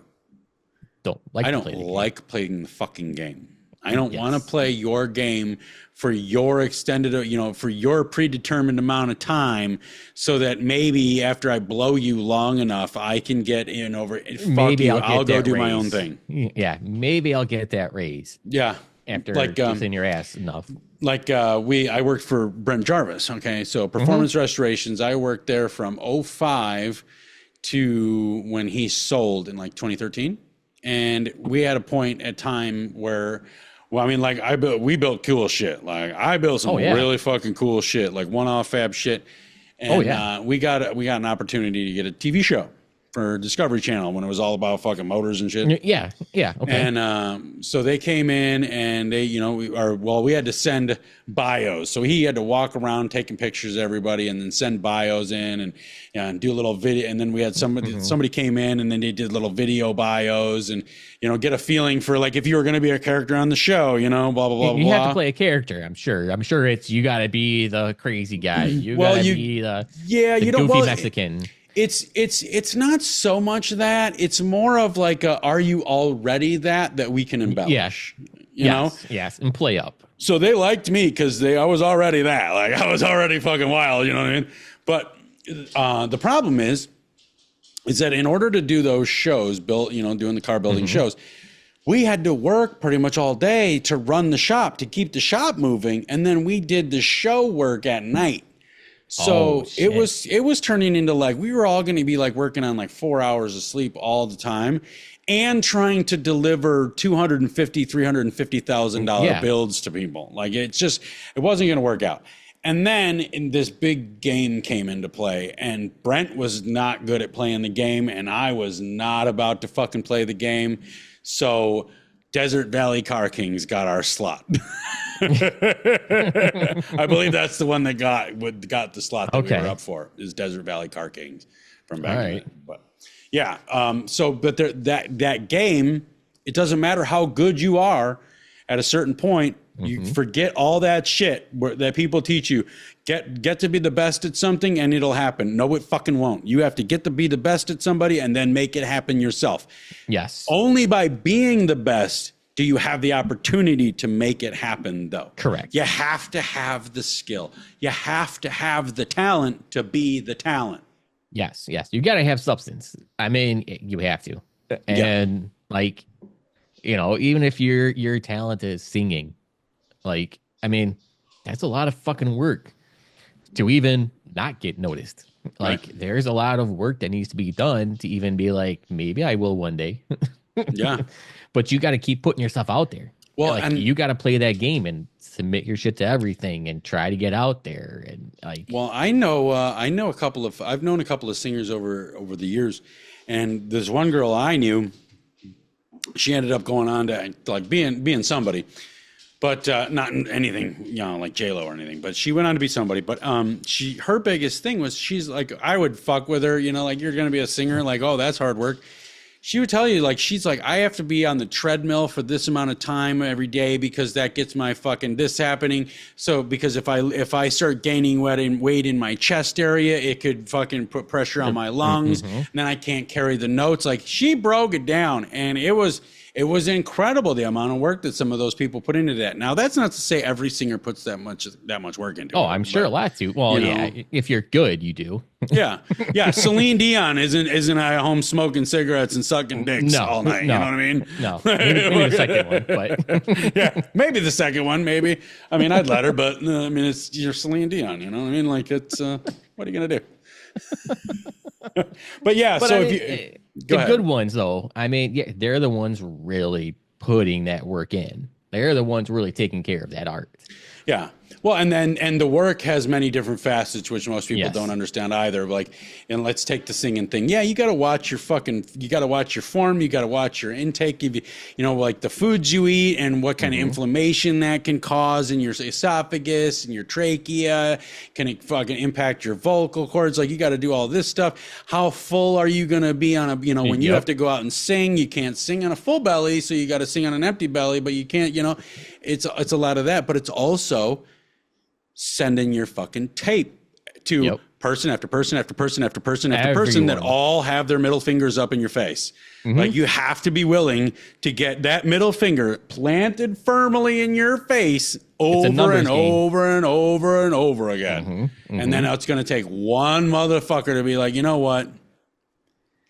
I don't like playing the fucking game. I don't want to play your game for your extended, for your predetermined amount of time, so that maybe after I blow you long enough, I can get in over. Fuck you, I'll go do my own thing. Yeah, maybe I'll get that raise. Yeah, after kissing your ass enough. Like I worked for Brent Jarvis. Okay, so Performance Restorations. I worked there from 05 to when he sold in like 2013, and we had a point at time where. Well, I mean, like we built cool shit. Like I built some really fucking cool shit, like one-off fab shit. And we got an opportunity to get a TV show for Discovery Channel when it was all about fucking motors and shit. Yeah, okay. And so they came in and they, we had to send bios. So he had to walk around taking pictures of everybody and then send bios in and do a little video. And then we had somebody came in and then they did little video bios and, get a feeling for like if you were going to be a character on the show, blah, blah, blah, you have to play a character, I'm sure. I'm sure you got to be the crazy guy. You got to be the goofy Mexican. It's not so much that. It's more of like, are you already that we can embellish? Yeah. Yes, and play up. So they liked me because I was already that. Like I was already fucking wild, you know what I mean? But the problem is that in order to do those shows, doing the car building shows, we had to work pretty much all day to run the shop, to keep the shop moving, and then we did the show work at night. So it was turning into like we were all going to be like working on like 4 hours of sleep all the time and trying to deliver $350,000 builds to people. Like it wasn't going to work out. And then this big game came into play and Brent was not good at playing the game and I was not about to fucking play the game. So Desert Valley Car Kings got our slot. I believe that's the one that got the slot that we were up for is Desert Valley Car Kings from back in the day. But yeah, but that game, it doesn't matter how good you are at a certain point, you forget all that shit that people teach you. Get to be the best at something and it'll happen. No, it fucking won't. You have to get to be the best at somebody and then make it happen yourself. Yes. Only by being the best do you have the opportunity to make it happen, though. Correct. You have to have the skill. You have to have the talent to be the talent. Yes. You got to have substance. I mean, you have to. And even if your talent is singing, like, I mean, that's a lot of fucking work to even not get noticed. Like, there's a lot of work that needs to be done to even be like, maybe I will one day. Yeah. But you got to keep putting yourself out there. Well, and you got to play that game and submit your shit to everything and try to get out there. And well, I've known a couple of singers over the years, and there's one girl I knew. She ended up going on to like being somebody, but not anything, like J-Lo or anything. But she went on to be somebody. But her biggest thing was she's like, I would fuck with her, like you're gonna be a singer, like, oh, that's hard work. She would tell you, like, she's like, I have to be on the treadmill for this amount of time every day because that gets my fucking this happening. So because if I start gaining weight in my chest area, it could fucking put pressure on my lungs. And then I can't carry the notes. Like, she broke it down, and it was incredible the amount of work that some of those people put into that. Now, that's not to say every singer puts that much work into it. Oh, I'm sure a lot do. Well, if you're good, you do. Yeah. Celine Dion isn't at home smoking cigarettes and sucking dicks all night. You know what I mean? No. Maybe the second one, but yeah, maybe the second one. Maybe. I mean, I'd let her, but I mean, you're Celine Dion. You know what I mean? Like, it's what are you gonna do? But yeah. So if you good ones, though, I mean, they're the ones really putting that work in. They're the ones really taking care of that art. Yeah. Well, and the work has many different facets, which most people Yes. don't understand either. Like, and let's take the singing thing. Yeah, you got to watch your form. You got to watch your intake. You know, like the foods you eat and what kind of inflammation that can cause in your esophagus and your trachea. Can it fucking impact your vocal cords? Like, you got to do all this stuff. How full are you going to be on a, you know, when you have to go out and sing, you can't sing on a full belly. So you got to sing on an empty belly, but you can't, you know, it's a lot of that, but it's also sending your fucking tape to person after person after person after person after person that all have their middle fingers up in your face. Like, you have to be willing to get that middle finger planted firmly in your face over and over and over and over again. And then it's going to take one motherfucker to be like, you know what?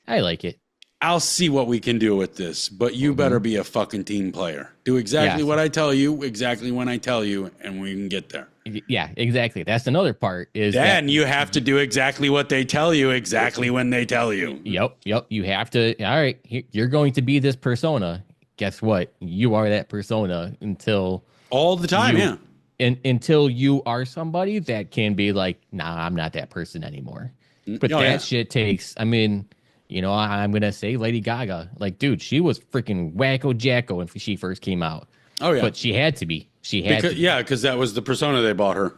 I like it. I'll see what we can do with this, but you better be a fucking team player. Do exactly what I tell you, exactly when I tell you, and we can get there. Yeah, exactly. That's another part is then you have to do exactly what they tell you, exactly when they tell you. Yep. You have to. All right, you're going to be this persona. Guess what? You are that persona until all the time. Until you are somebody that can be like, nah, I'm not that person anymore. But shit takes. I mean, you know, I'm gonna say Lady Gaga. Like, dude, she was freaking wacko jacko when she first came out. Oh yeah, but she had to be. Because that was the persona they bought her.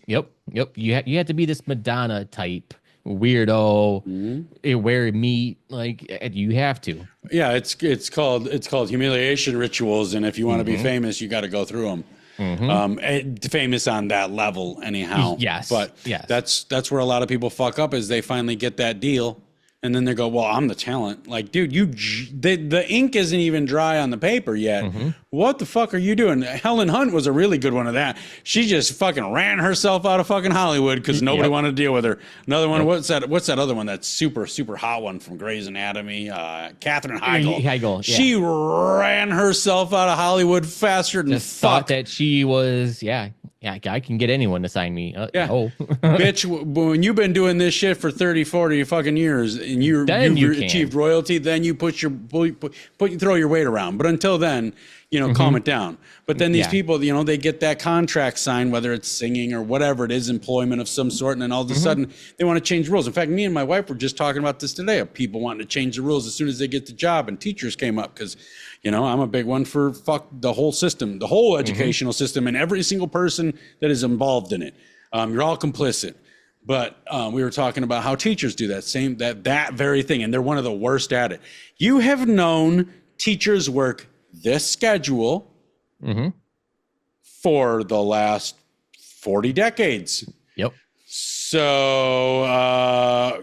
Yep. You had to be this Madonna type weirdo, wear meat. Like, you have to. Yeah, it's called humiliation rituals, and if you want to be famous, you got to go through them. Famous on that level, anyhow. But that's where a lot of people fuck up, is they finally get that deal. And then they go, well, I'm the talent. Like, dude, the ink isn't even dry on the paper yet. What the fuck are you doing? Helen Hunt was a really good one of that. She just fucking ran herself out of fucking Hollywood because nobody wanted to deal with her. Another one, what's that other one? That super, super hot one from Grey's Anatomy? Katherine Heigl. She ran herself out of Hollywood faster than just thought that she was, I can get anyone to sign me. Bitch, when you've been doing this shit for 30, 40 fucking years and you achieved royalty, then you throw your weight around. But until then, you know, calm it down. But then these people, you know, they get that contract signed, whether it's singing or whatever it is, employment of some sort. And then all of a sudden they want to change rules. In fact, me and my wife were just talking about this today, of people wanting to change the rules as soon as they get the job. And teachers came up because, you know, I'm a big one for fuck the whole system, the whole educational system, and every single person that is involved in it. You're all complicit. But we were talking about how teachers do that very thing, and they're one of the worst at it. You have known teachers work this schedule for the last 40 decades. Yep. So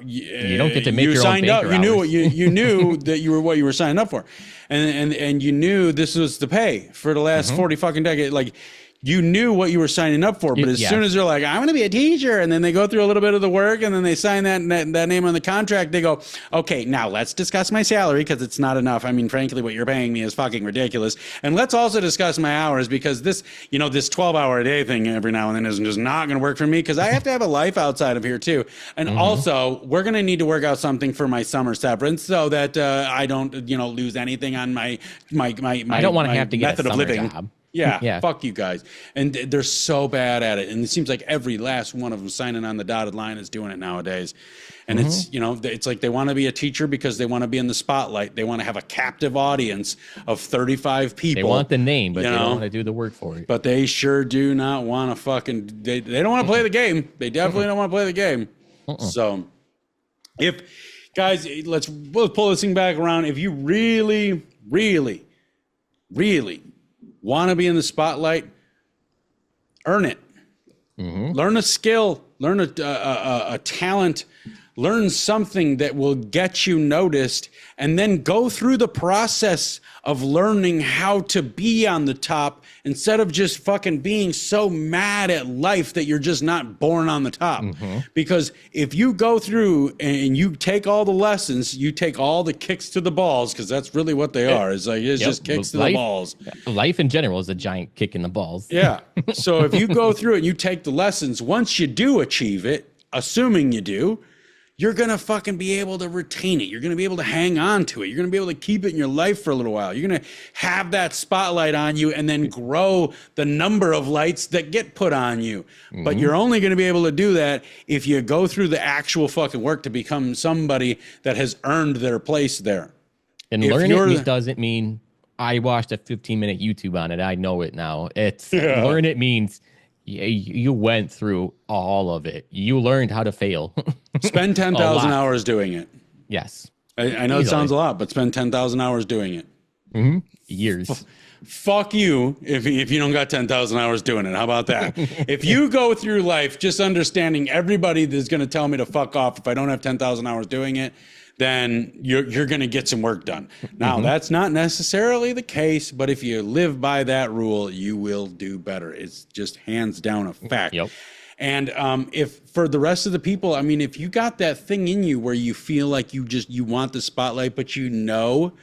you don't get to make your signed own up. You knew you knew that you were what you were signing up for, and you knew this was the pay for the last 40 fucking decades. Like, you knew what you were signing up for, but as soon as they're like, I'm going to be a teacher, and then they go through a little bit of the work, and then they sign that name on the contract, they go, okay, now let's discuss my salary, because it's not enough. I mean, frankly, what you're paying me is fucking ridiculous. And let's also discuss my hours, because this 12-hour a day thing every now and then is just not going to work for me, because I have to have a life outside of here too. And also, we're going to need to work out something for my summer severance so that I don't, lose anything on my I don't want to have to get method a of living. Job. Yeah, fuck you guys. And they're so bad at it. And it seems like every last one of them signing on the dotted line is doing it nowadays. And it's, it's like they want to be a teacher because they want to be in the spotlight. They want to have a captive audience of 35 people. They want the name, but they don't want to do the work for it. But they sure do not want to they don't want to play the game. They definitely don't want to play the game. So guys, let's pull this thing back around. If you really, really, really want to be in the spotlight, earn it. Learn a skill, learn a talent, learn something that will get you noticed, and then go through the process of learning how to be on the top instead of just fucking being so mad at life that you're just not born on the top. Because if you go through and you take all the lessons, you take all the kicks to the balls, because that's really what they are. It's like, it's just kicks to the balls. Life in general is a giant kick in the balls. Yeah. So if you go through it and you take the lessons, once you do achieve it, assuming you do, you're going to fucking be able to retain it. You're going to be able to hang on to it. You're going to be able to keep it in your life for a little while. You're going to have that spotlight on you and then grow the number of lights that get put on you. But you're only going to be able to do that if you go through the actual fucking work to become somebody that has earned their place there. And learn it doesn't mean I watched a 15-minute YouTube on it. I know it now. It's learn it means you went through all of it. You learned how to fail. Spend 10,000 hours doing it. Yes. I know it sounds a lot, but spend 10,000 hours doing it. Years. Fuck you if you don't got 10,000 hours doing it. How about that? If you go through life just understanding everybody that's going to tell me to fuck off if I don't have 10,000 hours doing it, then you're going to get some work done. Now, that's not necessarily the case, but if you live by that rule, you will do better. It's just hands down a fact. Yep. And if for the rest of the people, I mean, if you got that thing in you where you feel like you want the spotlight, but you know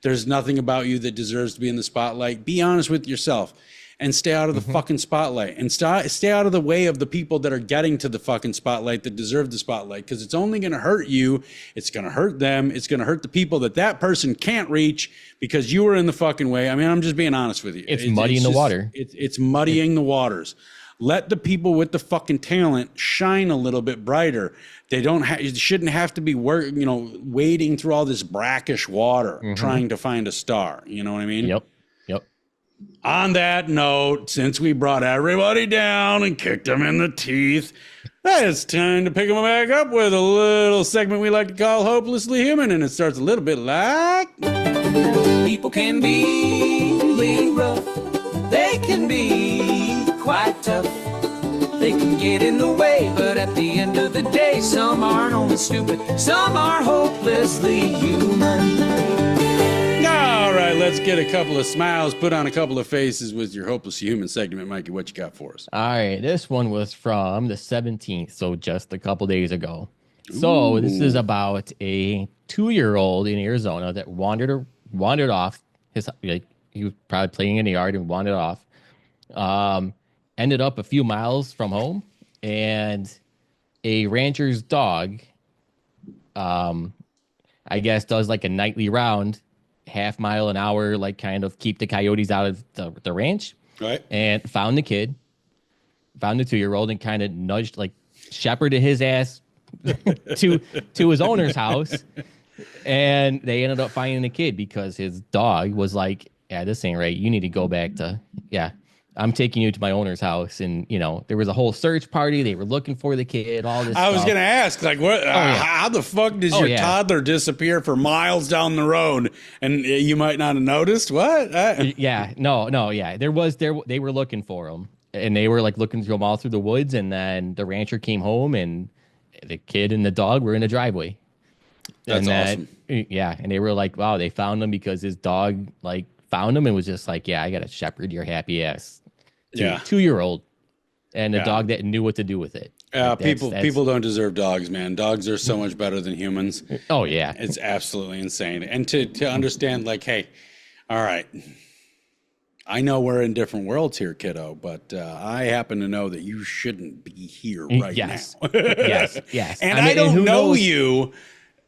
there's nothing about you that deserves to be in the spotlight, be honest with yourself and stay out of the fucking spotlight and stay out of the way of the people that are getting to the fucking spotlight that deserve the spotlight, because it's only going to hurt you. It's going to hurt them. It's going to hurt the people that person can't reach because you were in the fucking way. I mean, I'm just being honest with you. It's muddying the water. It's muddying the waters. Let the people with the fucking talent shine a little bit brighter. They shouldn't have to be wading through all this brackish water trying to find a star. You know what I mean? Yep. On that note, since we brought everybody down and kicked them in the teeth, it's time to pick them back up with a little segment we like to call Hopelessly Human, and it starts a little bit like... People can be really rough. They can be quite tough. They can get in the way, but at the end of the day, some aren't only stupid, some are hopelessly human. All right, let's get a couple of smiles, put on a couple of faces with your Hopeless Human segment. Mikey, what you got for us? All right, this one was from the 17th, so just a couple days ago. So this is about a 2-year-old in Arizona that wandered off. He was probably playing in the yard and wandered off. Ended up a few miles from home, and a rancher's dog, I guess, does like a nightly round, half mile an hour, like kind of keep the coyotes out of the ranch. Right. And found the 2-year-old, and kind of nudged, like shepherded his ass to his owner's house. And they ended up finding the kid because his dog was like, yeah, this ain't right. You need to go back to, I'm taking you to my owner's house. And, there was a whole search party. They were looking for the kid, all this I was stuff. going to ask, like, what? How the fuck does your toddler disappear for miles down the road and you might not have noticed? What? Yeah. They were looking for him, and they were like looking through him all through the woods. And then the rancher came home, and the kid and the dog were in the driveway. That's awesome. Yeah. And they were like, wow, they found him because his dog like found him and was just like, yeah, I got to shepherd your happy ass. 2-year-old, and a dog that knew what to do with it. People don't deserve dogs, man. Dogs are so much better than humans. Oh yeah, it's absolutely insane. And to understand, like, hey, all right, I know we're in different worlds here, kiddo, but I happen to know that you shouldn't be here right now. yes. And I don't know you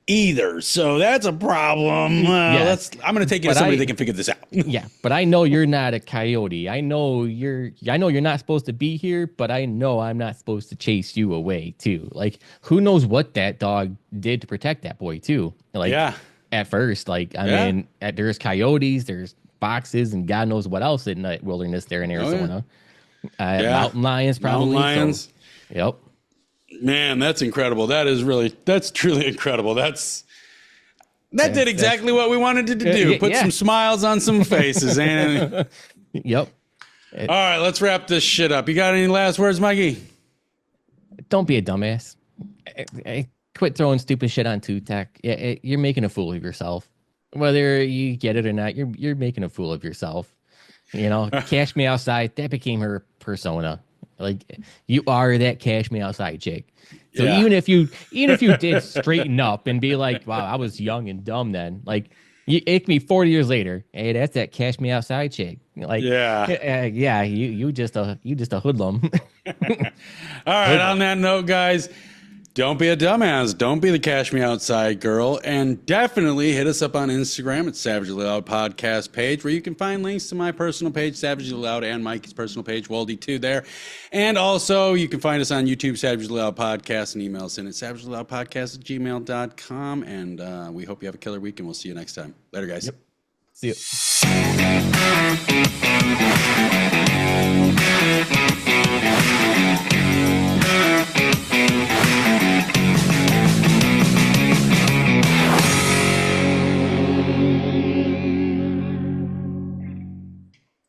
either, so that's a problem. I'm going to take you to somebody that can figure this out. Yeah, but I know you're not a coyote. I know you're not supposed to be here, but I know I'm not supposed to chase you away too. Like, who knows what that dog did to protect that boy too? Like, at first, like, I mean, there's coyotes, there's foxes, and God knows what else in the wilderness there in Arizona. Mountain lions, probably. Mountain lions. So, yep. Man, that's incredible. That's truly incredible. That did exactly what we wanted it to do. Put some smiles on some faces. And yep. All right, let's wrap this shit up. You got any last words, Mikey? Don't be a dumbass. Quit throwing stupid shit on Tech. You're making a fool of yourself. Whether you get it or not, you're making a fool of yourself. Cash Me Outside, that became her persona. Like, you are that cash me outside chick. So even if you did straighten up and be like, wow, I was young and dumb then, like, it me 40 years later, hey, that's that cash me outside chick. Like, you just a hoodlum. All right. On that note, guys, Don't be a dumbass. Don't be the cash me outside girl. And definitely hit us up on Instagram at Savagely Loud Podcast page, where you can find links to my personal page, Savagely Loud, and Mikey's personal page, Waldy2 there. And also you can find us on YouTube, Savagely Loud Podcast, and email us in at savagelyloudpodcast@gmail.com. And we hope you have a killer week, and we'll see you next time. Later, guys. Yep. See you.